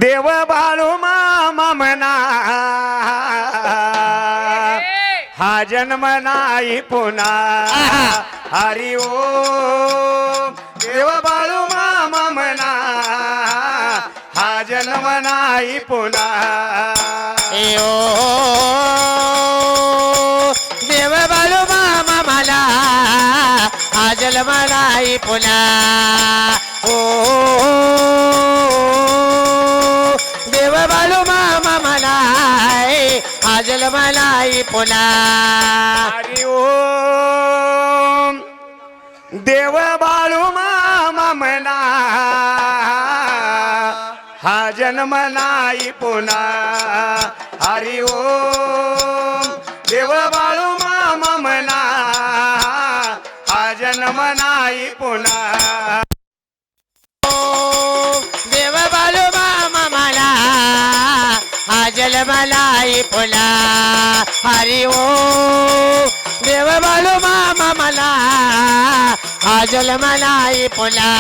देव बाळू मामा म्हणा हा जन्म नाही पुन्हा हरी ओम देव बाळू मामा म्हणा हा जन्म नाही पुन्हा ओ देव बाळू मामा मला हा जन्म नाही पुन्हा ओ देव बाळू मामा मला हा जन्म नाही पुन्हा हरी ओम देव बाळू मामा म्हणा हा जन्म नाही पुन्हा हरी ओम देव बाळू मामा म्हणा हा जन्म नाही पुन्हा देव बाळू मामा मला हा जन्म नाही पुन्हा हरी ओ देव बाळू मामा मला हा जन्म नाही पुन्हा